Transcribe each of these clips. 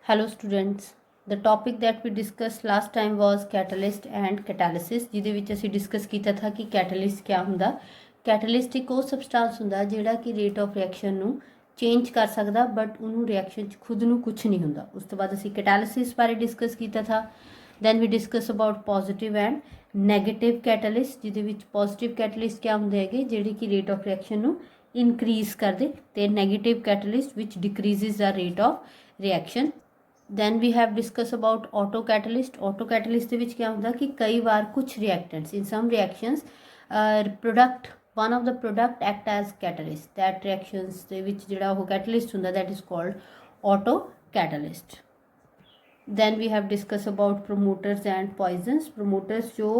Hello students, the topic that we discussed last time was catalyst and catalysis ਜਿਹਦੇ ਵਿੱਚ ਅਸੀਂ discuss ਕੀਤਾ था कि catalyst क्या ਹੁੰਦਾ। catalyst ਇੱਕ ਉਹ substance ਹੁੰਦਾ ਜਿਹੜਾ ਕਿ rate of reaction ਨੂੰ ਚੇਂਜ ਕਰ ਸਕਦਾ ਬਟ ਉਹਨੂੰ ਰਿਐਕਸ਼ਨ 'ਚ ਖੁਦ ਨੂੰ ਕੁਝ ਨਹੀਂ ਹੁੰਦਾ। ਉਸ ਤੋਂ ਬਾਅਦ ਅਸੀਂ catalysis ਬਾਰੇ ਡਿਸਕਸ ਕੀਤਾ था। then we discuss about positive and negative catalyst ਜਿਹਦੇ ਵਿੱਚ positive catalyst क्या ਹੁੰਦੇ ਹੈਗੇ ਜਿਹੜੇ ਕਿ rate of reaction ਨੂੰ increase ਕਰਦੇ ਤੇ negative catalyst which decreases the rate of reaction। then we have discussed about auto catalyst। auto catalyst ਦੇ ਵਿੱਚ क्या ਹੁੰਦਾ कि कई बार कुछ reactants in some reactions product one of the product act as catalyst that reactions ਦੇ ਵਿੱਚ ਜਿਹੜਾ ਉਹ catalyst ਹੁੰਦਾ that is called auto catalyst। then we have discussed about promoters and poisons। promoters ਜੋ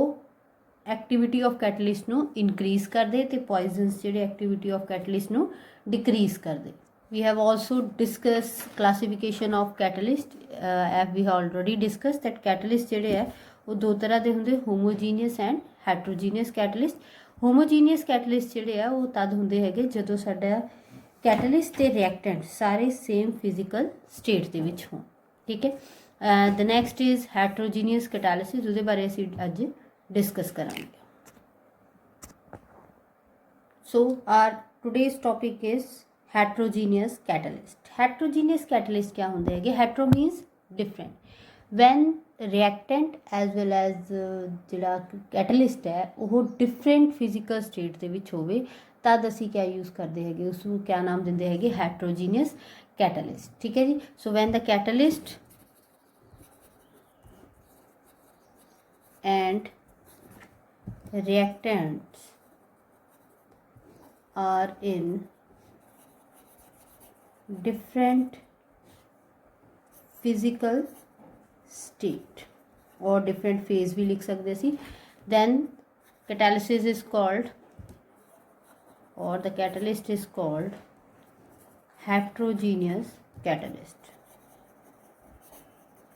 activity of catalyst ਨੂੰ increase ਕਰਦੇ ਤੇ poisons ਜਿਹੜੇ activity of catalyst ਨੂੰ decrease ਕਰਦੇ। we have also discussed classification of catalyst। as we have already discussed that catalyst ਜਿਹੜੇ ਹੈ ਉਹ ਦੋ ਤਰ੍ਹਾਂ ਦੇ ਹੁੰਦੇ homogeneous and heterogeneous catalyst। homogeneous catalyst ਜਿਹੜੇ ਆ ਉਹ ਤਦ ਹੁੰਦੇ ਹੈਗੇ ਜਦੋਂ ਸਾਡਾ catalyst ਤੇ reactant ਸਾਰੇ same physical state ਦੇ ਵਿੱਚ ਹੋਣ। ਠੀਕ ਹੈ। the next is heterogeneous catalysis ਉਹਦੇ ਬਾਰੇ ਅਸੀਂ ਅੱਜ discuss ਕਰਾਂਗੇ। so our today's topic is heterogeneous catalyst। heterogeneous catalyst क्या होंगे है? hetero means different। when reactant as well as जिहड़ा catalyst है वो different physical state ਦੇ ਵਿੱਚ ਹੋਵੇ तद ਅਸੀਂ क्या use करते हैं उसनूं क्या नाम दिंदे हैं? heterogeneous catalyst। ठीक है जी। so when the catalyst and reactants are in different physical state or different phase भी लिख सकते सी then catalysis is called or the catalyst is called heterogeneous catalyst।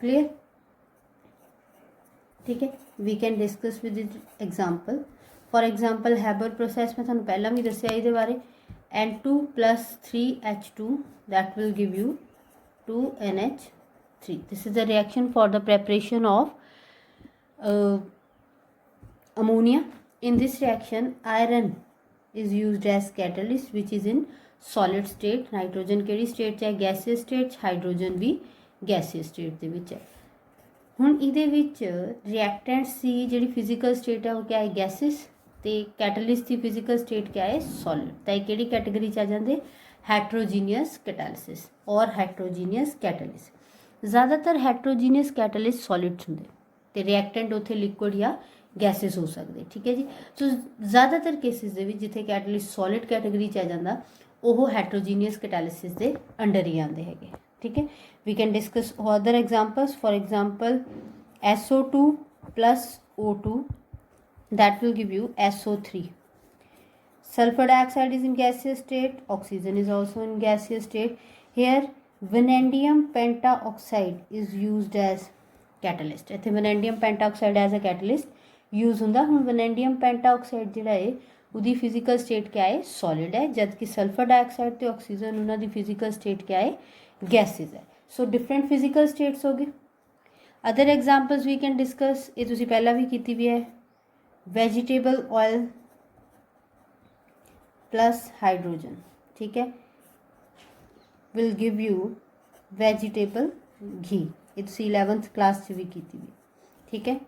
clear? ठीक है। we can discuss with example। for example Haber process में थानू पहला भी दस्सिया इहदे बारे N2 plus 3H2 that will give you 2NH3। this is the reaction for the preparation of ammonia। in this reaction iron is used as catalyst which is in solid state। nitrogen केड़ी state है? gaseous state। hydrogen भी gaseous state ਦੇ ਵਿੱਚ ਹੈ। ਹੁਣ ਇਹਦੇ ਵਿੱਚ reactants ਦੀ ਜਿਹੜੀ physical state ਹੈ ਉਹ क्या है? gases ਤੇ कैटलिस्ट की फिजिकल स्टेट क्या है? सॉलिड। तो यह किहड़ी कैटेगरी च आ जाते? हैट्रोजीनियस कैटालिसिस और हैट्रोजीनियस कैटलिस्ट। ज़्यादातर हैट्रोजीनियस कैटलिस्ट सॉलिड होंगे तो रिएक्टेंट उत्थे लिक्विड या गैसेस हो सकते। ठीक है जी। सो ज़्यादातर केसिस दे विच जिथे कैटलिस्ट सॉलिड कैटेगरी च आ जाता वो हैट्रोजीनियस कैटालिसिस के अंडर ही आते हैं। ठीक है। We can discuss other examples. For example SO2 plus O2 that will give you SO3। sulfur dioxide is in gaseous state, oxygen is also in gaseous state। here vanadium pentaoxide is used as catalyst। इत्थे vanadium pentaoxide as a catalyst use हुंदा। हुण vanadium pentaoxide जिहड़ा है उहदी physical state क्या है? Solid है जबकि sulphur dioxide ते ऑक्सीजन उन्हां दी फिजिकल स्टेट क्या है? गैसेस है। सो डिफरेंट फिजिकल स्टेट्स हो गए। Other examples we can discuss ये तुसीं पहला भी कीती भी है। Vegetable oil plus hydrogen. ठीक है। Will give you vegetable ghee. ये तुसीं 11th क्लास भी की भी। ठीक है।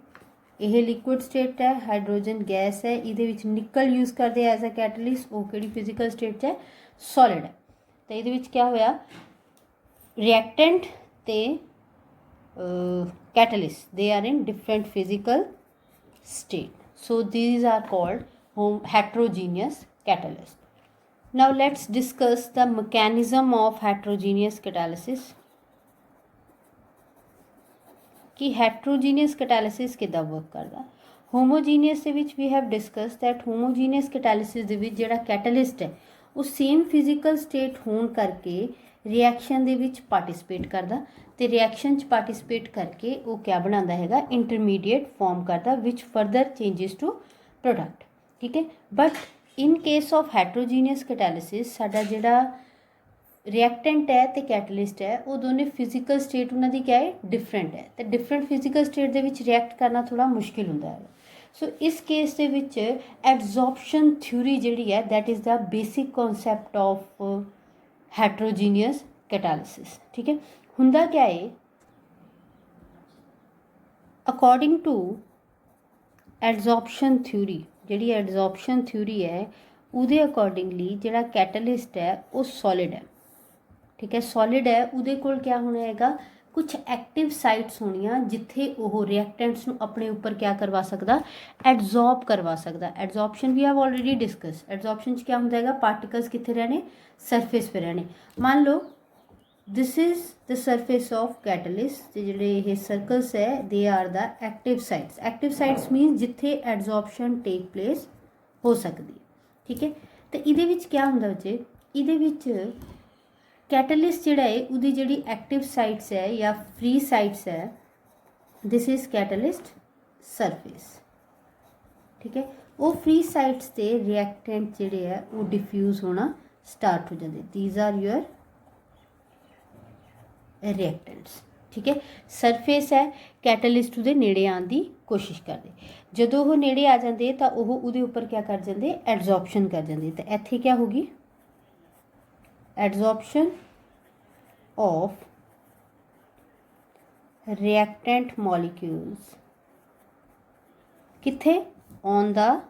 यह लिक्विड स्टेट है, हाइड्रोजन गैस है, ये निकल यूज़ करते एज अ कैटलिस्ट। वो कि फिजिकल स्टेट है? सॉलिड है। तो ये क्या होया? रिएक्टेंट ते catalyst they are in different physical state। so these are called heterogeneous catalyst। now let's discuss the mechanism of heterogeneous catalysis कि heterogeneous catalysis किदा वर्क करता। homogeneous ਦੇ ਵਿੱਚ we have discussed that homogeneous catalysis ਦੇ ਵਿੱਚ ਜਿਹੜਾ catalyst ਹੈ ਉਹ same physical state ਹੋਣ ਕਰਕੇ रिएक्शन ਦੇ ਵਿੱਚ पार्टिसिपेट करता तो रिएक्शन च पार्टिसिपेट करके वो क्या बनाता है? इंटरमीडिएट फॉर्म करता which further changes to product. ठीक है। But in case of heterogeneous catalysis साडा जिहड़ा रिएक्टेंट है तो कैटलिस्ट है वो दोनों फिजिकल स्टेट उन्होंने क्या है डिफरेंट है तो डिफरेंट फिजिकल स्टेट के रिएक्ट करना थोड़ा मुश्किल होंदा है। सो इस केस दे विच एब्जॉर्प्शन थ्योरी जिहड़ी है that is the basic concept of heterogeneous catalysis. ठीक है, हुंदा क्या है अकॉर्डिंग टू एड्जॉर्प्शन थ्योरी, जिहड़ी एड्जॉर्प्शन थ्योरी है उहदे अकॉर्डिंगली जिहड़ा कैटलिस्ट है वो सॉलिड है। ठीक है, सॉलिड है उहदे कोल क्या होना हैगा कुछ एक्टिव साइट्स होनियां जिथे वह रिएक्टेंट्स नूं अपने उपर क्या करवा सकदा एड्जॉर्ब करवा सकदा। Adsorption we have already discuss. Adsorption क्या होंदा हैगा पार्टिकल्स कित्थे रहने सरफेस पे रहने। मान लो this is the surface of catalyst जिहड़े ये सर्कल्स है they are the active sites. Active sites mean जिथे एड्जॉर्प्शन टेक प्लेस हो सकती। ठीक है, तो इहदे विच क्या हुंदा बच्चे इहदे विच कैटलिस्ट जिहड़ा है उहदी जिहड़ी एक्टिव साइट्स है या फ्री साइट्स है दिस इज कैटलिस्ट सरफेस। ठीक है, वो फ्री साइट्स ते रिएक्टेंट जिहड़े है वो डिफ्यूज होना स्टार्ट हो जाते। These are your reactants. ठीक है, सरफेस है कैटलिस्ट उहदे नेड़े आने की कोशिश करते, जदों वो नेड़े आ जाते तो वो उहदे उपर क्या कर जाते एड्जॉर्प्शन कर जाते। तो इत्थे क्या होगी एड्जॉर्प्शन ऑफ रिएक्टेंट मॉलिक्यूल्स किथे on the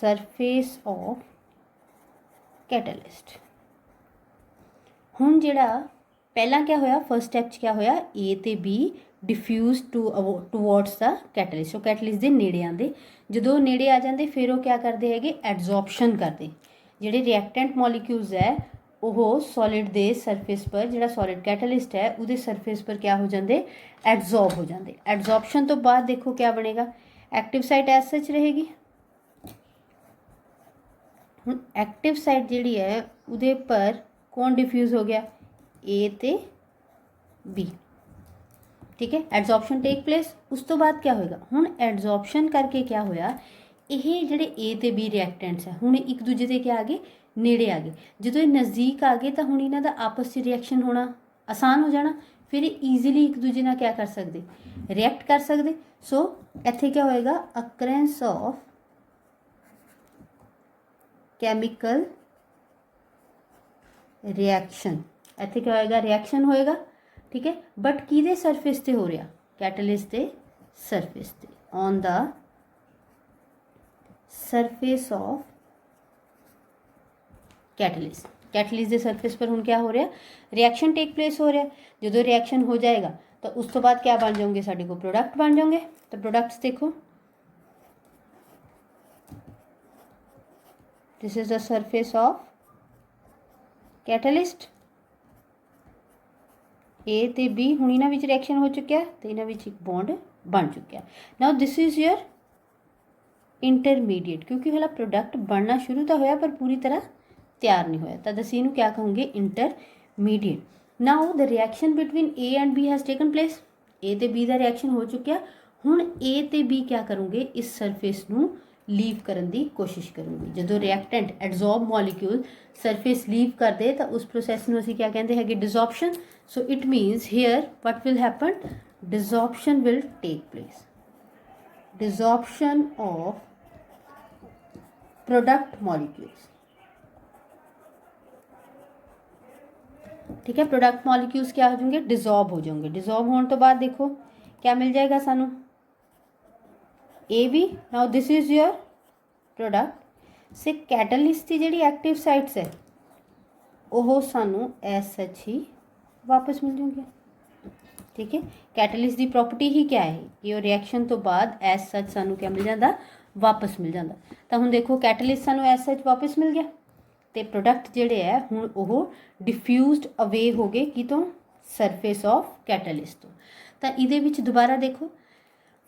surface of catalyst. हुण जिहड़ा पहला क्या होया फर्स्ट स्टैप क्या होया ए ते B diffuse towards the catalyst. वो कैटलिस्ट के नेड़े आते, जो नेड़े आ जाते फिर वो क्या करते हैं एड्जॉर्प्शन करते। जिहड़े रिएक्टेंट मॉलिक्यूल्स है वो सॉलिड दे सरफेस पर जिहड़ा सॉलिड कैटलिस्ट है उहदे सरफेस पर क्या हो जाते एड्जॉर्ब हो जाते। एड्जॉर्प्शन तो बाद देखो क्या बनेगा एक्टिव साइट एज सच रहेगी। हुण एक्टिव साइट जिहड़ी है उहदे पर कौन डिफ्यूज हो गया ए ते बी। ठीक है, एड्जॉर्प्शन टेक प्लेस उस तो बाद क्या होएगा हुण एड्जॉर्प्शन करके क्या होया ये जिहड़े ए ते बी रिएक्टेंट्स है हुण एक दूजे के क्या आ गए नेड़े आ गए। जो ये नज़दीक आ गए तो हुण इन्हां दा आपस में रिएक्शन होना आसान हो जाना, फिर ईजीली एक दूजे नाल क्या कर सकते रिएक्ट कर सकते। सो इत्थे क्या होएगा अकरेंस ऑफ केमिकल रिएक्शन। इत्थे क्या होएगा रिएक्शन होएगा। ठीक है, बट किहदे सरफेस ते हो रहा कैटलिस्ट के सरफेस ते on the surface of catalyst. Catalyst के सरफेस पर हुण क्या हो रहा रिएक्शन टेक प्लेस हो रहा। जो रिएक्शन हो जाएगा तो उस तो बाद क्या बन जाओगे साडे को प्रोडक्ट बन जाओगे। तो प्रोडक्ट्स देखो this is the surface of catalyst A ते बी हुण इन्हां विच रिएक्शन हो चुकिया तो इन्हां विच एक बॉन्ड बन चुकिया। Now this is your intermediate क्योंकि हला प्रोडक्ट बनना शुरू तो होया पर पूरी तरह तैयार नहीं होया तो दसी नूं क्या कहूँगे intermediate. Now the reaction between A and B has taken place. A ते बी का रिएक्शन हो चुकिया हुण ए ते बी क्या करूँगे इस सरफेस नूं लीव करने की कोशिश करूँगी। जो reactant adsorb molecule surface leave कर दे तो उस प्रोसैस नूं असीं क्या कहते हैं desorption. So it means here what will happen desorption will take place. Desorption of product molecules. ठीक है, प्रोडक्ट मॉलिक्यूल्स क्या हो जाएंगे डिसॉल्व हो जाएंगे। डिसॉल्व होने तो बाद देखो क्या मिल जाएगा सानू A B. Now this is your product से कैटलिस्ट की जिहड़ी एक्टिव साइट्स है वो सानू एज सच ही वापस मिल जाएंगे। ठीक है, कैटलिस्ट की प्रॉपर्टी ही क्या है कि वो रिएक्शन तो बाद एज सच सानू क्या मिल जाता वापस मिल जाता। तो हुण देखो कैटलिस्ट सानू एज सच वापस मिल गया तो प्रोडक्ट जिहड़े है हुण वो डिफ्यूज्ड अवे हो गए कि तो सरफेस ऑफ कैटलिस्ट तो इहदे विच दोबारा देखो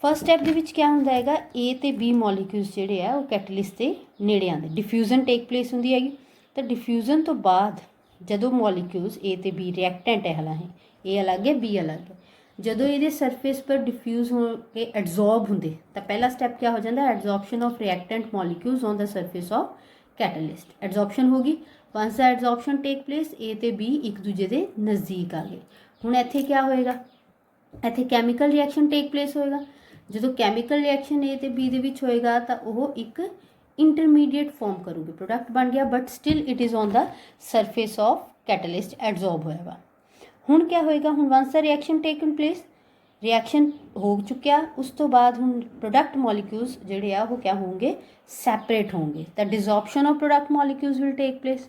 फर्स्ट स्टैप दे विच क्या हुंदा हैगा ए ते बी मॉलिक्यूल्स जिहड़े है वो कैटलिस्ट के नेड़े आते डिफ्यूजन टेक प्लेस हुंदी हैगी। तो डिफ्यूजन तो बाद जदों मॉलिक्यूल्स ए ते बी रिएक्टेंट है हला है ए अलग है बी अलग है जदों ये सरफेस पर डिफ्यूज हो के एड्जॉर्ब होंगे तो पहला स्टैप क्या हो जाता है adsorption of reactant molecules on the surface of catalyst. Adsorption होगी once the adsorption take place A ते बी एक दूजे के नज़दीक आ गए। हुण इत्थे क्या होएगा, इत्थे कैमिकल रिएक्शन टेक प्लेस होएगा। जो कैमिकल रिएक्शन ए ते बी दे विच होएगा तो वह एक इंटरमीडिएट फॉर्म करूगी, प्रोडक्ट बन गया but still it is on the surface of catalyst adsorb होया वा। हुण क्या होएगा, हुण once the reaction taken place, reaction हो चुकिया, उस तो बाद हुण प्रोडक्ट मॉलिक्यूल्स जिहड़े आ वो क्या होंगे, सैपरेट होंगे। तो desorption of product molecules will take place.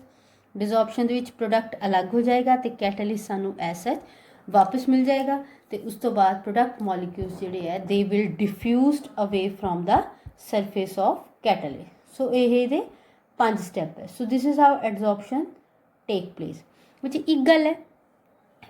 Desorption दे विच प्रोडक्ट अलग हो जाएगा तो कैटलिस्ट सानू एज सच वापस मिल जाएगा। तो उस तो बाद प्रोडक्ट मॉलिक्यूल्स जिहड़े है they will diffused away from the surface of catalyst. So ये 5 स्टैप है। So this is how adsorption take place. Which एक गल है,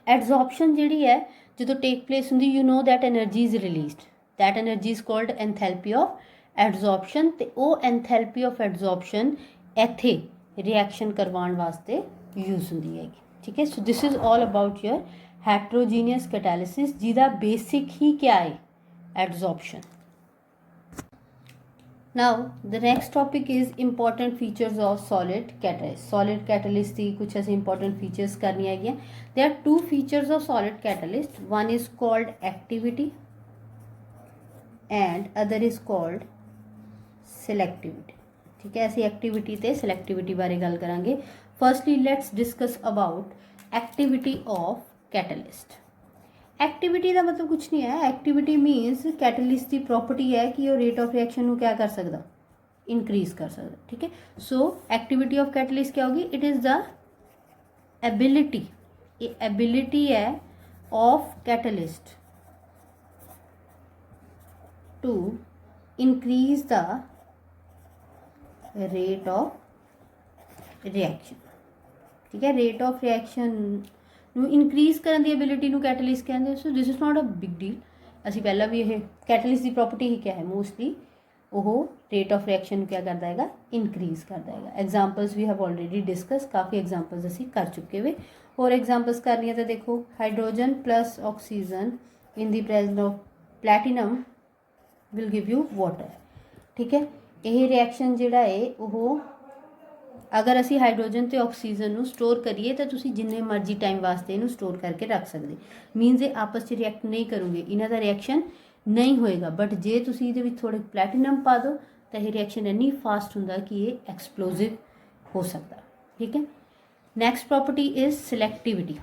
एडजॉर्प्शन जिहड़ी है जो टेक प्लेस होंदी, you know that energy is released, that energy is called enthalpy of adsorption. तो वो एंथैल्पी ऑफ एडजॉर्प्शन इत्थे रिएक्शन करवाने वास्ते यूज़ होंदी है। ठीक है, so this is all about your heterogeneous catalysis, जिहदा बेसिक ही क्या है, adsorption. Now the next topic is important features of solid catalyst. Solid catalyst की कुछ ऐसे इंपॉर्टेंट फीचर्स करनी है। There are 2 features of solid catalyst, one is called activity and other is called selectivity. ठीक है, ऐसी एक्टिविटी ते selectivity बारे गल करांगे। Firstly let's discuss about activity of catalyst. Activity का मतलब कुछ नहीं है, एक्टिविटी मीनस कैटलिस्ट की प्रॉपर्टी है कि वो रेट ऑफ रिएक्शन को क्या कर सकता, इंक्रीज कर सकता। ठीक है, सो एक्टिविटी ऑफ कैटलिस्ट क्या होगी, इट इज़ द एबिलिटी, ये एबिलिटी है of catalyst to increase the rate of reaction. ठीक है, रेट ऑफ रिएक्शन ਨੂੰ ਇਨਕਰੀਜ਼ ਕਰਨ ਦੀ ਐਬਿਲਿਟੀ ਨੂੰ ਕੈਟਲਿਸਟ ਕਹਿੰਦੇ। So this is not a big deal. ਅਸੀਂ ਪਹਿਲਾਂ ਵੀ ਇਹ ਕੈਟਲਿਸਟ ਦੀ ਪ੍ਰੋਪਰਟੀ ਹੀ ਕਿਹਾ ਹੈ, ਮੋਸਟਲੀ ਉਹ ਰੇਟ ਆਫ ਰਿਐਕਸ਼ਨ ਨੂੰ ਕਿਆ ਕਰਦਾ ਹੈਗਾ, ਇਨਕਰੀਜ਼ ਕਰਦਾ ਹੈਗਾ। Examples we have already discuss, ਕਾਫੀ ਐਗਜ਼ਾਮਪਲਸ ਅਸੀਂ ਕਰ ਚੁੱਕੇ ਵੇ। ਹੋਰ ਐਗਜ਼ਾਮਪਲਸ ਕਰਨੀਆਂ ਤਾਂ ਦੇਖੋ, hydrogen plus oxygen in the presence of platinum will give you water. ठीक है, ਇਹ ਰਿਐਕਸ਼ਨ ਜਿਹੜਾ ਹੈ ਉਹ अगर असी हाइड्रोजन तो ऑक्सीजन ਨੂੰ स्टोर करिए तो तुसी जिन्ने मर्जी टाइम वास्ते इनू स्टोर करके रख सकते। मीनस ये आपस में रिएक्ट नहीं करोगे, इन्हां दा रिएक्शन नहीं होएगा। बट जे तुसी इहदे विच थोड़े प्लैटिनम पा दो तो ये रिएक्शन इन्नी फास्ट हुंदा कि ये एक्सप्लोजिव हो सकता। ठीक है, next property is selectivity.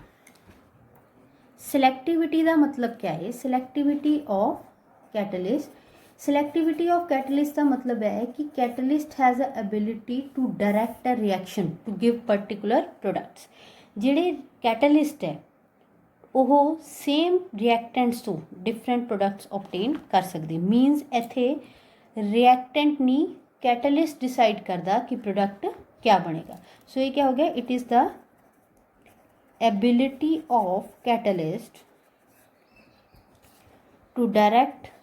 Selectivity का मतलब क्या है, selectivity of catalyst. Selectivity of catalyst का मतलब है कि catalyst has a ability to direct a reaction to give particular products. जिहड़े कैटलिस्ट है वो सेम रिएक्टेंट्स तो डिफरेंट प्रोडक्ट्स ऑब्टेन कर सकते। मीनस इत्थे रिएक्टेंट नहीं, कैटलिस्ट डिसाइड करता कि प्रोडक्ट क्या बनेगा। सो ये क्या हो गया, it is the ability of catalyst to direct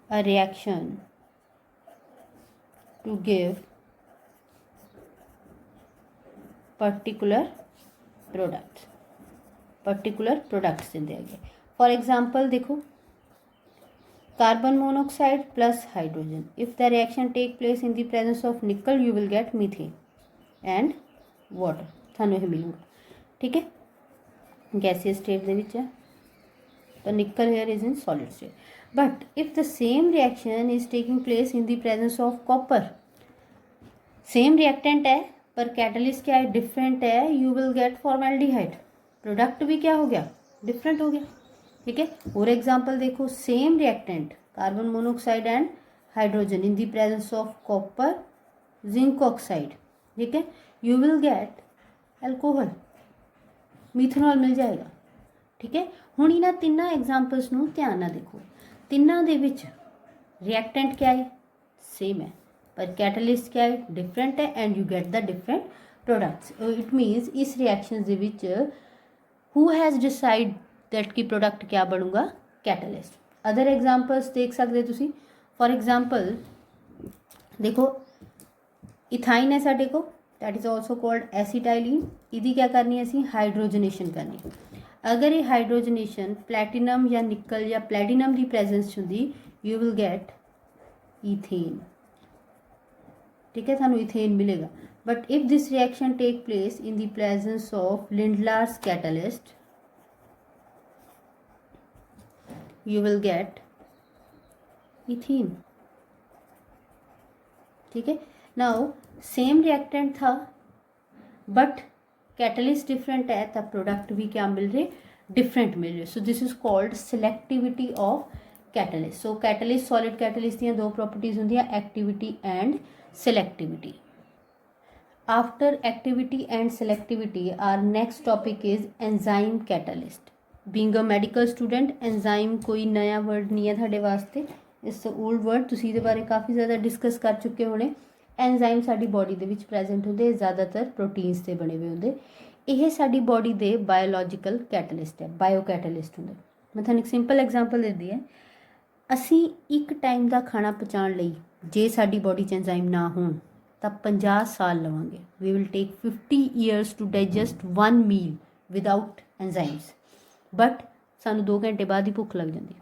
a reaction to give particular products in there। For example देखो, carbon monoxide plus hydrogen, if the reaction take place in the presence of nickel you will get methane and water, थानू ये मिलूगा। ठीक है, gaseous state दे विच है तो निकल here is in solid state। But if the same reaction is taking place in the presence of copper, same reactant है पर catalyst क्या है, डिफरेंट है, you will get formaldehyde। Product भी क्या हो गया, डिफरेंट हो गया। ठीक है, और एग्जांपल देखो, same reactant carbon monoxide and hydrogen in the presence of copper zinc oxide. ठीक है, you will get alcohol, methanol मिल जाएगा। ठीक है, हुण इन्हां तिन्नां एग्जांपल्स नूं ध्यान नाल देखो, तिन्नां दे विच रिएक्टेंट क्या है, सेम है, पर कैटलिस्ट क्या है, डिफरेंट है, and you get the different products. It means इस रिएक्शन दे विच हु हैज़ डिसाइड दैट कि प्रोडक्ट क्या बनूगा, कैटलिस्ट। अदर एग्जांपल्स देख सकते तुसी। फॉर एग्जांपल देखो, इथाइन है साडे को, that is also called acetylene. इहदी क्या करनी है, असीं हाइड्रोजनेशन करनी। अगर ये हाइड्रोजनेशन प्लैटिनम या निकल या प्लैटिनम की प्रेजेंस होंदी, यू विल गेट ईथेन। ठीक है, थानू ईथेन मिलेगा। but if this reaction take place in the presence of Lindlar's catalyst, you will get ethene. ठीक है, नाउ सेम रिएक्टेंट था बट कैटलिस्ट डिफरेंट है, तब प्रोडक्ट भी क्या मिल रहे, डिफरेंट मिल रहे. So this is called selectivity of catalyst. So catalyst solid catalyst दी दो प्रॉपर्टीज होंगी, activity and selectivity. After activity and selectivity our next topic is enzyme catalyst. Being a medical student enzyme कोई नया word नहीं है ਤੁਹਾਡੇ वास्ते, इस ओल्ड वर्ड तुसीं इहदे बारे काफ़ी ज़्यादा डिस्कस कर चुके होने. एंजाइम साडी बॉडी दे विच प्रेजेंट होंदे, ज़्यादातर प्रोटीन्स से बने हुए होंदे. यह साडी बॉडी दे बायोलॉजिकल कैटलिस्ट है, बायो कैटलिस्ट होंदे. मैं तुहानूं एक सिंपल एग्जांपल दिंदी है. असीं एक टाइम का खाना पचाउण लई जे साडी बॉडी च एंजाइम ना होण तां 50 साल लवांगे. We will take 50 years to digest one meal without enzymes, but सानूं 2 घंटे बाद ही भुख लग जाती.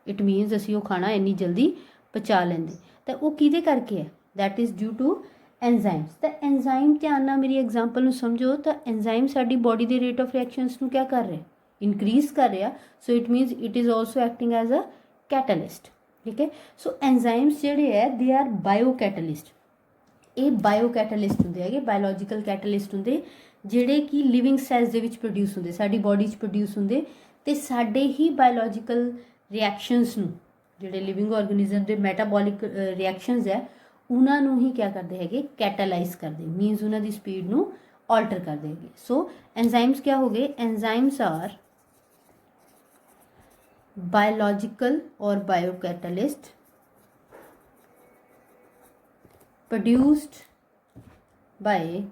इट मीनस असीं वो खाना इन्नी जल्दी पचा लेंदे. तो वो किहदे करके है, that is due to enzymes. तो एंजाइम ध्यान नाल मेरी एग्जांपल नूं समझो. तो एंजाइम साडी बॉडी दे रेट ऑफ रिएक्शनस नूं क्या कर रहे, इनक्रीज कर रहा. So it means it is also acting as a catalyst. ठीक है, सो एंजाइम्स जिहड़े है दे आर बायो कैटलिस्ट. ये बायो कैटलिस्ट होंदे है, बायोलॉजिकल कैटलिस्ट होंदे जिहड़े कि लिविंग सैल्स दे विच प्रोड्यूस होंदे, साडी बॉडी च प्रोड्यूस होंदे. ते साडे ही बायोलॉजिकल रिएक्शनस नूं, जिहड़े लिविंग ऑर्गेनिज्म दे मैटाबॉलिक रिएक्शनस है उन्हां नूं ही क्या करदे हैगे, कैटालाइज करदे. मीनस उन्हां दी स्पीड नूं ऑल्टर करदे हैगे. सो एंजाइम्स क्या हो गए, enzymes are biological or bio catalyst produced by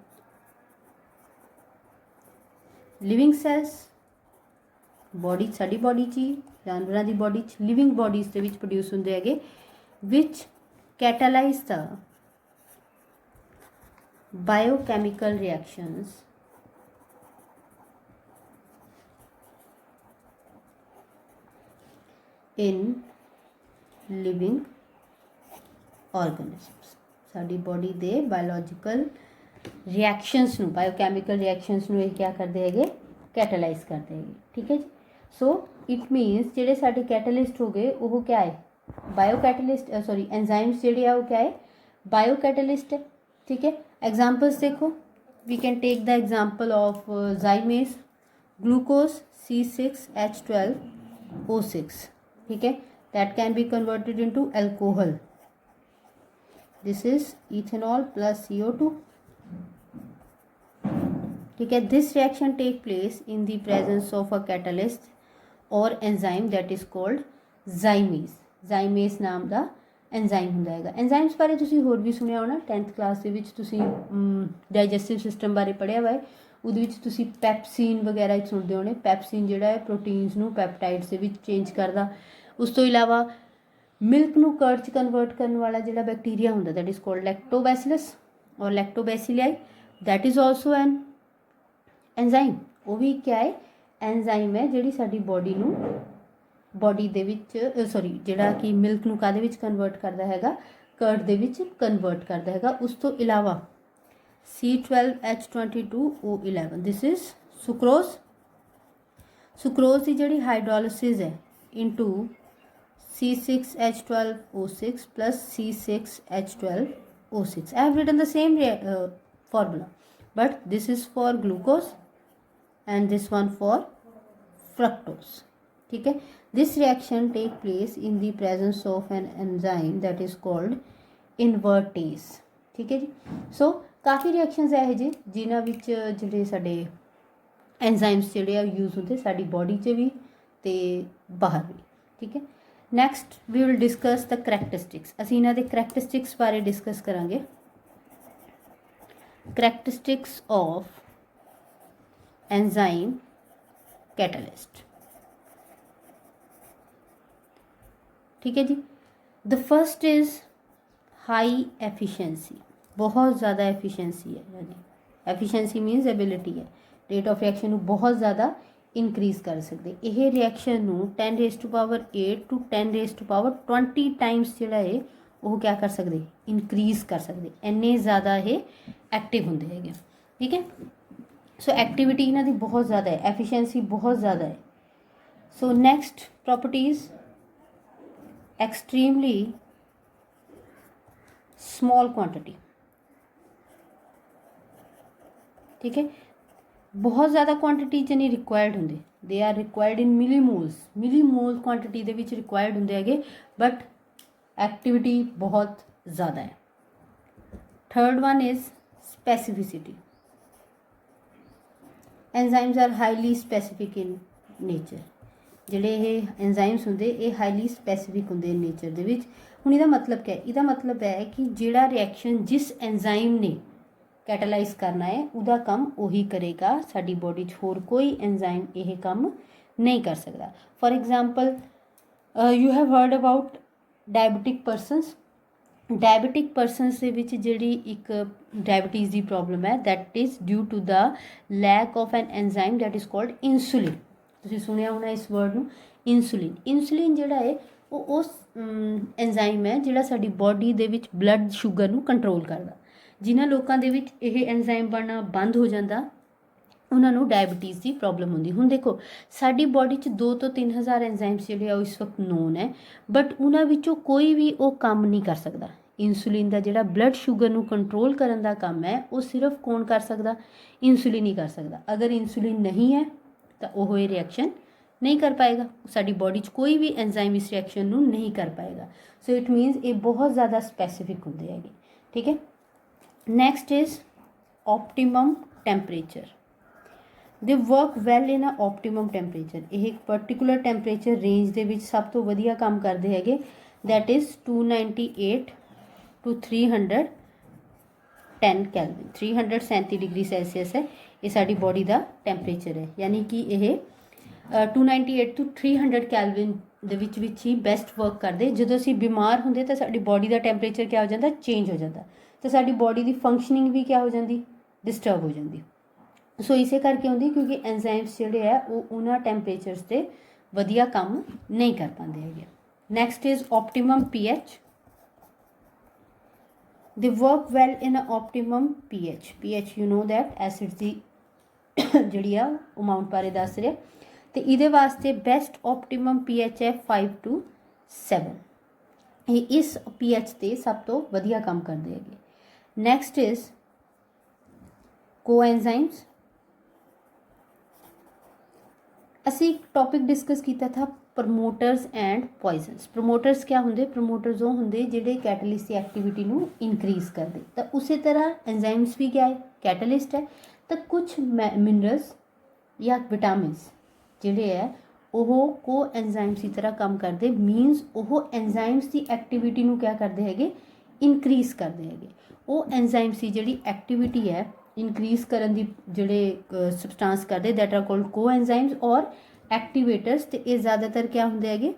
living cells. Body साडी बॉडी ची, जानवरां दी बॉडी च, लिविंग बॉडीज दे विच प्रोड्यूस होंदे हैगे, which catalyse the biochemical reactions in living organisms. साडी बॉडी दे बायोलॉजिकल रिएक्शनस नूं, बायोकैमिकल रिएक्शनस नूं क्या करते हैं, कैटालाइज करते हैं. ठीक है जी. सो इट मीनस जिहड़े साडे कैटलिस्ट हो गए वो क्या है, बायो कैटलिस्ट, सॉरी एंजाइम्स जिहड़े आ वो क्या है, बायो कैटलिस्ट है. ठीक है, एग्जांपल्स देखो. We can take the example of zymase, glucose C6H12O6. ठीक है, that can be converted into alcohol. This is ethanol plus CO2. ठीक है, this reaction take place in the presence of a catalyst or enzyme that is called zymase. Zymase नाम का enzyme होंदा हैगा. Enzymes बारे तुसीं होर भी सुनिया होना, 10th क्लास दे विच तुसीं डाइजेस्टिव सिस्टम बारे पढ़िया हुआ है. उहदे विच तुसीं पैप्सिन वगैरह सुनते होने. पैप्सिन जिहड़ा है प्रोटीन्स नूं पैप्टाइड्स दे विच चेंज करदा. उस तो इलावा मिल्क नूं कर्ड च कन्वर्ट करने वाला जिहड़ा बैक्टीरिया होंदा दैट इज कॉल्ड लैक्टोबैसिलस और lactobacilli, that is also an enzyme. वो भी क्या है, एंजाइम है जिहड़ी साडी बॉडी नूं, बॉडी दे विच सॉरी जिहड़ा कि मिल्क नूं काहदे विच कन्वर्ट करदा हैगा, कर्ड दे विच कन्वर्ट करदा हैगा. उस तो इलावा C12H22O11 this is sucrose. Sucrose की जिहड़ी हाइड्रोलिसिस है into C6H12O6 plus C6H12O6. I have written the same formula, but this is for glucose and this one for fructose. ठीक है, this reaction take place in the presence of an enzyme that is called invertase. ठीक है जी. सो काफ़ी reactions है जी जिन्हां विच जिहड़े साडे enzymes जिहड़े आ यूज़ होंदे साडी बॉडी च भी ते बाहर भी. ठीक है, next we will discuss the characteristics. असीं इन्हां दे करैक्टरिस्टिक्स बारे डिस्कस करांगे. Characteristics of enzyme catalyst. ठीक है जी. The first is high efficiency. बहुत ज़्यादा एफिशिएंसी है, यानी एफिशिएंसी मीनस एबिलिटी है, रेट ऑफ रिएक्शन बहुत ज़्यादा इनक्रीज कर सकते. यह रिएक्शन 10⁸ to 10⁸ 20 टाइम्स जिहड़ा है ਉਹ क्या कर सकते इनक्रीज़ कर सकते, ਇੰਨੇ ज़्यादा ये एक्टिव होंगे है। ठीक है, सो एक्टिविटी इन्हां दी बहुत ज़्यादा है, एफिशिएंसी बहुत ज़्यादा है। So next properties extremely small quantity. ठीक है, बहुत ज़्यादा क्वांटिटी च नहीं रिक्वायर्ड होंगे, they are required in millimole quantity दे विच रिक्वायर्ड होंगे है, बट एक्टिविटी बहुत ज़्यादा है। Third one is specificity. Enzymes are highly specific in nature, जिहड़े ये एंजाइम्स होंगे ये हाईली स्पैसिफिक होंगे नेचर दे विच। हुण इहदा मतलब क्या है, इहदा मतलब है कि जिहड़ा रिएक्शन जिस एंजाइम ने कैटालाइज करना है उहदा काम उही करेगा, साडी बॉडी च होर कोई एंजाइम यह काम नहीं कर सकता। For example you have heard about diabetic persons. Diabetic persons ਦੇ ਵਿੱਚ ਜਿਹੜੀ ਇੱਕ ਡਾਇबिटीज़ ਦੀ ਪ੍ਰੋਬਲਮ ਹੈ that is due to the lack of an enzyme that is called insulin. ਤੁਸੀਂ ਸੁਣਿਆ ਹੋਣਾ ਇਸ ਵਰਡ ਨੂੰ इंसुलिन। इंसुलिन ਜਿਹੜਾ ਹੈ ਉਹ ਉਸ एंजाइम ਹੈ ਜਿਹੜਾ ਸਾਡੀ ਬੋਡੀ ਦੇ ਵਿੱਚ ਬਲੱਡ ਸ਼ੂਗਰ ਨੂੰ ਕੰਟਰੋਲ ਕਰਦਾ। ਜਿਨ੍ਹਾਂ ਲੋਕਾਂ ਦੇ ਵਿੱਚ ਇਹ एंजाइम ਬਣਨਾ ਬੰਦ ਹੋ ਜਾਂਦਾ उन्होंने डायबिटीज़ की प्रॉब्लम होंगी। हुण देखो साडी बॉडी च 2 तो 3 हज़ार एंजाइम्स जिहड़े इस वक्त नोन है, बट उन्हां विचों कोई भी वो काम नहीं कर सकता। इंसुलिन का जिहड़ा ब्लड शुगर नूं कंट्रोल करन दा काम है वो सिर्फ कौन कर सकता, इंसुलिन ही कर सकता। अगर इंसुलिन नहीं है तो वह ये रिएक्शन नहीं कर पाएगा, साडी बॉडी च कोई भी एंजाइम इस रिएक्शन नूं नहीं कर पाएगा। सो इट मीनस ये बहुत ज़्यादा स्पैसिफिक होंदे हैगे। ठीक है, next is optimum temperature. They work well in a optimum temperature. यह एक पर्टिकुलर टैंपरेचर रेंज के सब तो वधिया काम करते हैं, that is 298 to 310 kelvin. 337 degree Celsius है ये साडी बॉडी का टैंपरेचर है, यानी कि यह 298 टू 300 कैलविन दे विच ही बेस्ट वर्क करते। जो असीं बीमार होंगे तो साडी बॉडी का टैंपरेचर क्या हो जाता, चेंज हो जाता, तो साडी बॉडी की फंक्शनिंग भी क्या हो जाती, डिस्टर्ब हो जाती। सो इसे करके होंगी क्योंकि एंजाइम्स जिहड़े है वो उन्हां टैंपरेचर्स ते वधिया काम नहीं कर पाते हैं। Next is optimum pH. They work well in a optimum pH you know that acids की जिहड़ी आ अमाउंट बारे दस रहे, तो इहदे वास्ते बेस्ट ऑप्टिमम पीएच है 5 to 7। ये इस पीएच ते सब तो वधिया काम करते हैं। Next is coenzymes. असी एक टॉपिक डिस्कस किया था प्रमोटर्स एंड पॉइजनस। प्रमोटर्स क्या होंगे, प्रमोटर्स वो होंगे जिहड़े कैटलिस्ट की एक्टिविटी नूं इनक्रीज़ करते। तो उसी तरह एंजाइम्स भी क्या है, कैटलिस्ट है। तो कुछ मिनरल्स या विटामिन्स जिहड़े है वो को एंजाइम्स की तरह काम करते, मीनस वो एंजाइम्स की एक्टिविटी नूं क्या करते हैं, इनक्रीज़ करते हैं। वो एंजाइम्स की जिहड़ी एक्टिविटी है इनक्रीज़ करन दी जिहड़े सबसटांस करते दैट आर कॉल्ड को एंजाइम्स और एक्टिवेटर्स। तो ये ज़्यादातर क्या होंगे है,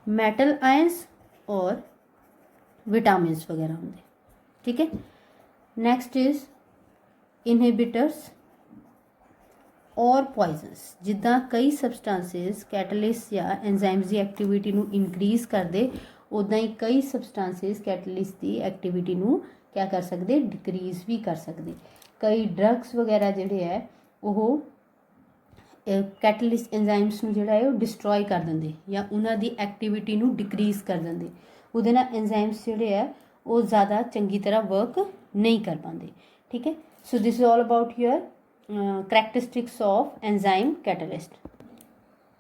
मेटल आयंस और विटामिन्स वगैरह होंगे। ठीक है, नैक्सट इज़ इनहिबिटर्स और पॉइजनस। जिद्दां कई सबसटांसिस कैटलिस्ट या एंजाइम्स की एक्टिविटी नूं इनक्रीज़ करते, उदां ही कई सबसटांसिस कैटलिस्ट की एक्टिविटी नूं क्या कर सकते, डिक्रीज़ भी कर सकते। कई ड्रग्स वगैरह जिहड़े है वो कैटलिस्ट एंजाइम्स नूं जिहड़ा है वो डिस्ट्रॉय कर देंगे या उन्हां दी एक्टिविटी नूं डिक्रीज़ कर देंगे। उहदे नाल एंजाइम्स जिहड़े है वो ज़्यादा चंगी तरह वर्क नहीं कर पाते। ठीक है, so this is all about your characteristics of enzyme catalyst.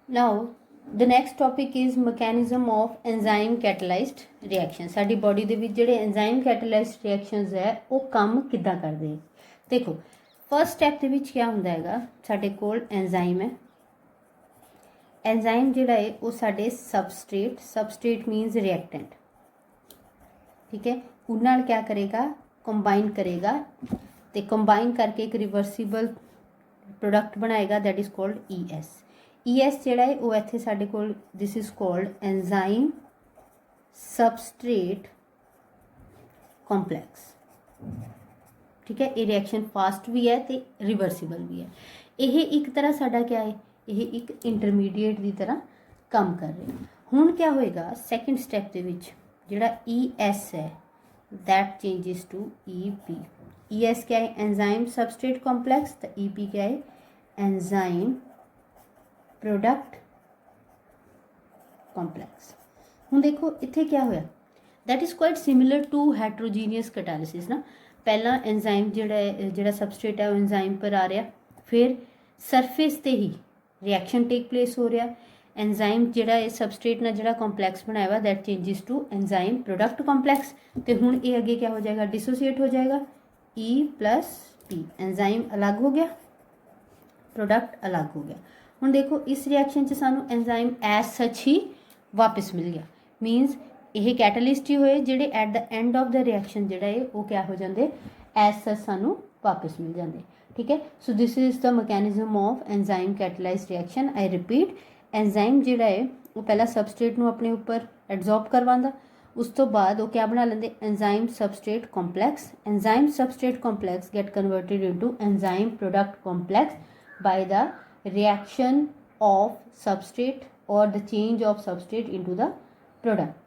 Now the next topic is mechanism of enzyme catalysed reaction. साडी बॉडी दे विच जिहड़े एंजाइम कैटलाइज्ड रिएक्शनस है वो काम किद्दां करदे हैं। देखो फर्स्ट स्टैप के विच क्या होंदा हैगा, साडे कोल एंजाइम है। एंजाइम जिहड़ा है वो साडे सबस्ट्रेट मीनस रिएक्टेंट। ठीक है, उन नाल क्या करेगा, कंबाइन करेगा, तो कंबाइन करके एक रिवर्सिबल प्रोडक्ट बनाएगा that is called ES। ES जिहड़ा है वो इत्थे साडे कोल this is called enzyme substrate complex. ठीक है, ये रिएक्शन फास्ट भी है तो रिवर्सिबल भी है। यह एक तरह साडा क्या है, यह एक इंटरमीडिएट की तरह काम कर रहे हैं। हुण क्या होएगा, सैकेंड स्टैप के विच ਜਿਹੜਾ ES है that changes to EP। ES क्या है, एंजाइम सबस्ट्रेट कॉम्प्लेक्स, तो EP क्या है, एंजाइम प्रोडक्ट कॉम्प्लेक्स। हुण देखो इत्थे क्या होया, that is quite similar to heterogeneous catalysis ना। पहला एंजाइम जिहड़ा सबस्ट्रेट है वो एंजाइम पर आ रहा, फिर सरफेस ते ही रिएक्शन टेक प्लेस हो रहा, एंजाइम जिहड़ा है सबस्ट्रेट नाल जिहड़ा कॉम्प्लैक्स बनाया हुआ that changes to enzyme product complex. तो हुण ये अगे क्या हो जाएगा, डिसोसीएट हो जाएगा, E+P, एंजाइम अलग हो गया, प्रोडक्ट अलग हो गया। हुण देखो इस रिएक्शन च सानू एंजाइम एज सच ही वापस मिल गया, मीनस ये कैटलिस्ट ही होए जिहड़े eight the end of the reaction जिहड़ा है वो क्या हो जाते एज सच सानू वापस मिल जाते। ठीक है, so this is the mechanism of enzyme catalysed reaction. I repeat, enzyme जिहड़ा है वो पहला सबस्ट्रेट नूं अपने उपर एब्जॉर्ब करवांदा, उस तो बाद वो क्या बना लेंदे, enzyme substrate complex. Enzyme substrate complex get converted into enzyme product complex by the reaction of substrate और the change of substrate into the product.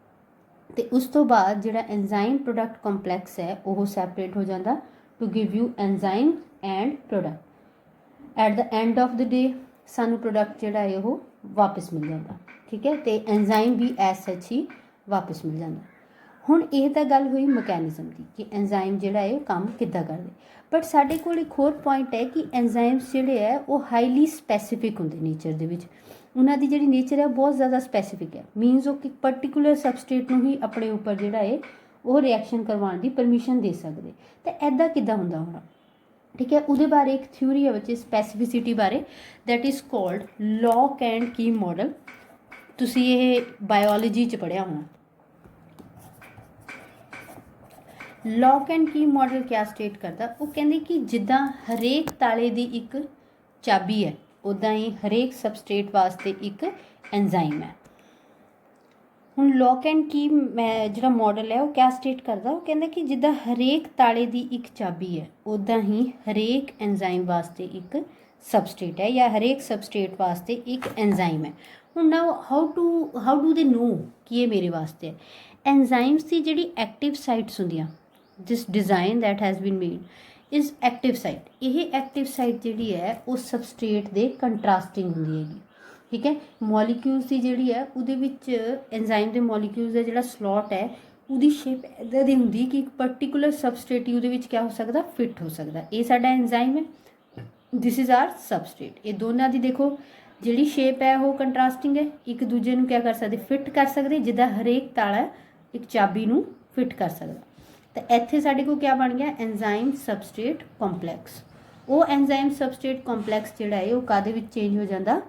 तो उस तो बाद जिहड़ा एंजाइम प्रोडक्ट कॉम्प्लैक्स है वो सैपरेट हो जाता to give you enzyme and product. At the end of the day सानू प्रोडक्ट जिहड़ा है वो वापस मिल जाता। ठीक है, तो एंजाइम भी एज सच ही वापस मिल जाता। हुण ये तो गल हुई मैकेनिज्म की कि एंजाइम जिहड़ा है काम किद्दां करदे, बट साडे कोल एक होर पॉइंट है कि एंजाइम्स जिहड़े है वो हाईली स्पैसीफिक हुंदे नेचर दे विच। उन्हां दी जिहड़ी नेचर है बहुत ज़्यादा स्पैसीफिक है, मीनस वो एक पर्टिकुलर सबस्ट्रेट नूं ही अपने उपर जिहड़ा है वो रिएक्शन करवाउण दी परमिशन दे सकदे। तो ऐदां किद्दां हुंदा होणा। ठीक है, उहदे बारे एक थ्योरी है बच्चे स्पैसीफिसिटी बारे, that is called lock and key model. तुसीं ये बायोलॉजी च पढ़िया होना। लॉक एंड की मॉडल क्या स्टेट करता, वो कहते कि जिद्दां हरेक ताले की एक चाबी है उदां ही हरेक सबस्ट्रेट वास्ते एक एंजाइम है। हुण लॉक एंड की मैं जिहड़ा मॉडल है वो क्या स्टेट करता, वो कहता कि जिद्दां हरेक ताले की एक चाबी है उदां ही हरेक एंजाइम वास्ते एक सबस्ट्रेट है या हरेक सबस्ट्रेट वास्ते एक एंजाइम है। हुण now how do they know कि ये मेरे वास्ते है। एंजाइम्स की जिहड़ी एक्टिव साइट्स हुंदियां, this design that has been made is active site. यह एक्टिव साइट जिहड़ी है वो सबस्ट्रेट दे कंट्रास्टिंग हुंदी हैगी। ठीक है, मॉलीक्यूल्स की जिहड़ी है उहदे विच एंजाइम दे मॉलीक्यूल्स दा जिहड़ा स्लॉट है उहदी शेप इदां दी हुंदी कि एक पर्टिकुलर सबस्ट्रेट ही उहदे विच क्या हो सकदा, फिट हो सकदा। ये साडा एंजाइम है, दिस इज़ आर सबस्ट्रेट। ये दोनों की देखो जिहड़ी शेप है वो कंट्रास्टिंग है, एक दूजे नूं क्या कर सकते, फिट कर सकते, जिद्दां हरेक ताला एक चाबी नूं फिट कर सकदा। तो इत्थे साडे को क्या बन गया, एंजाइम सबस्ट्रेट कॉम्प्लैक्स। वो एंजाइम सबस्ट्रेट कॉम्प्लैक्स जिहड़ा है वो काहदे विच चेंज हो जाता,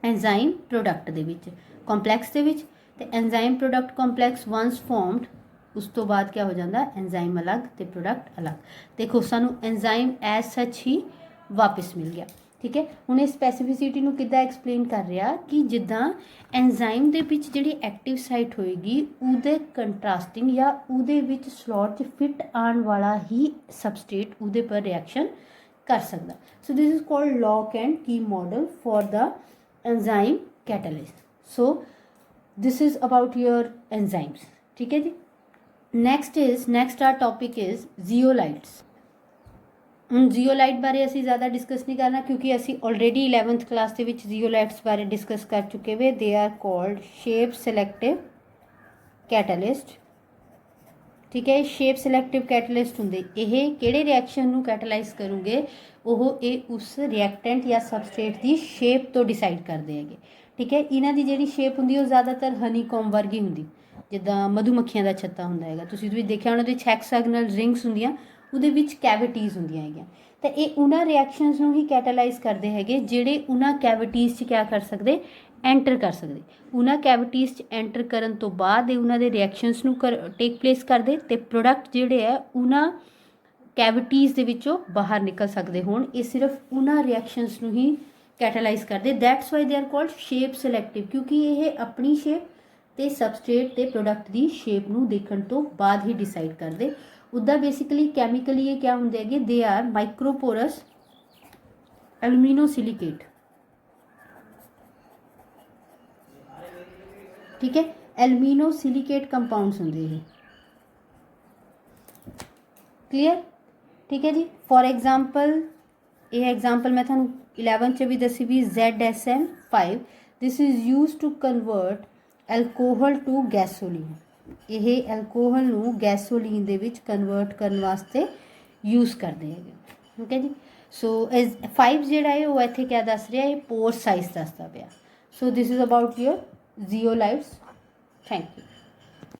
एंजाइम प्रोडक्ट दे विच, कॉम्प्लैक्स दे विच। ते enzyme product complex once formed उस तो बाद क्या हो जाता, एंजाइम अलग ते प्रोडक्ट अलग। देखो सानू एंजाइम एज सच ही वापस मिल गया। ठीक है, हुण इस स्पैसीफिसिटी नूं किद्दां एक्सप्लेन कर रहा कि जिद्दां एंजाइम दे विच जिहड़ी एक्टिव साइट होएगी उहदे कंट्रास्टिंग या उहदे विच स्लॉट च फिट आने वाला ही सबस्ट्रेट उहदे पर रिएक्शन कर सकदा। So this is called lock and key model for the enzyme catalyst. So this is about your enzymes. ठीक है जी, next our topic is zeolites. ਹੁਣ जियोलाइट बारे असी ज़्यादा डिस्कस नहीं करना क्योंकि असी ऑलरेडी 11th क्लास के जियोलाइट्स बारे डिस्कस कर चुके हुए। They are called shape selective catalyst. ठीक है, शेप सिलेक्टिव कैटलिस्ट होंगे ये किहड़े रिएक्शन नूं कैटलाइज करूँगे वो ये उस रिएक्टेंट या सबस्ट्रेट की शेप तो डिसाइड करते हैं। ठीक है, इन्हां दी जिहड़ी शेप हुंदी वो ज़्यादातर हनीकॉम वर्गी हुंदी, जिद्दां मधुमक्खियां दा छत्ता हुंदा हैगा। तुसीं भी देखिया उन्हां दे हेक्सागोनल रिंग्स हुंदियां, ਉਹਦੇ ਵਿੱਚ ਕੈਵਿਟੀਜ਼ ਹੁੰਦੀਆਂ ਹੈਗੀਆਂ। ਤਾਂ ਇਹ ਉਹਨਾਂ ਰਿਐਕਸ਼ਨਸ ਨੂੰ ਹੀ ਕੈਟਾਲਾਈਜ਼ ਕਰਦੇ ਹੈਗੇ ਜਿਹੜੇ ਉਹਨਾਂ ਕੈਵਿਟੀਜ਼ 'ਚ ਕਿਆ ਕਰ ਸਕਦੇ, ਐਂਟਰ ਕਰ ਸਕਦੇ। ਉਹਨਾਂ ਕੈਵਿਟੀਜ਼ 'ਚ ਐਂਟਰ ਕਰਨ ਤੋਂ ਬਾਅਦ ਇਹ ਉਹਨਾਂ ਦੇ ਰਿਐਕਸ਼ਨਸ ਨੂੰ ਟੇਕ ਪਲੇਸ ਕਰਦੇ ਅਤੇ ਪ੍ਰੋਡਕਟ ਜਿਹੜੇ ਹੈ ਉਹਨਾਂ ਕੈਵਿਟੀਜ਼ ਦੇ ਵਿੱਚੋਂ ਬਾਹਰ ਨਿਕਲ ਸਕਦੇ ਹੋਣ। ਇਹ ਸਿਰਫ ਉਹਨਾਂ ਰਿਐਕਸ਼ਨਸ ਨੂੰ ਹੀ ਕੈਟਾਲਾਈਜ਼ ਕਰਦੇ। That's why they are cold shape selective, ਕਿਉਂਕਿ ਇਹ ਆਪਣੀ ਸ਼ੇਪ ਅਤੇ ਸਬਸਟ੍ਰੇਟ ਅਤੇ ਪ੍ਰੋਡਕਟ ਦੀ ਸ਼ੇਪ ਨੂੰ ਦੇਖਣ ਤੋਂ ਬਾਅਦ ਹੀ ਡਿਸਾਈਡ ਕਰਦੇ। उदा बेसिकली कैमिकली ये क्या होंगे है, दे आर माइक्रोपोरस एल्यूमिनोसिलिकेट। ठीक है, ਐਲੂਮੀਨੋ ਸਿਲੀਕੇਟ ਕੰਪਾਊਂਡਸ ਹੁੰਦੇ ਇਹ। ਕਲੀਅਰ, ਠੀਕ ਹੈ ਜੀ। ਫੋਰ ਐਗਜ਼ਾਮਪਲ ਇਹ ਐਗਜ਼ਾਮਪਲ ਮੈਂ ਤੁਹਾਨੂੰ 11 ਚ ਵੀ ਦੱਸੀ ਵੀ ZSM5 this is use to convert alcohol to gasoline. ਇਹ ਐਲਕੋਹਲ ਨੂੰ ਗੈਸੋਲੀਨ ਦੇ ਵਿੱਚ ਕਨਵਰਟ ਕਰਨ ਵਾਸਤੇ ਯੂਜ਼ ਕਰਦੇ ਹੈਗੇ, ਠੀਕ ਹੈ ਜੀ। ਸੋ ਇਸ 5 ਜਿਹੜਾ ਹੈ ਉਹ ਇੱਥੇ ਕਿਆ ਦੱਸ ਰਿਹਾ, ਇਹ ਪੋਰ ਸਾਈਜ਼ ਦੱਸਦਾ ਪਿਆ। So this is about your zeolites. Thank you.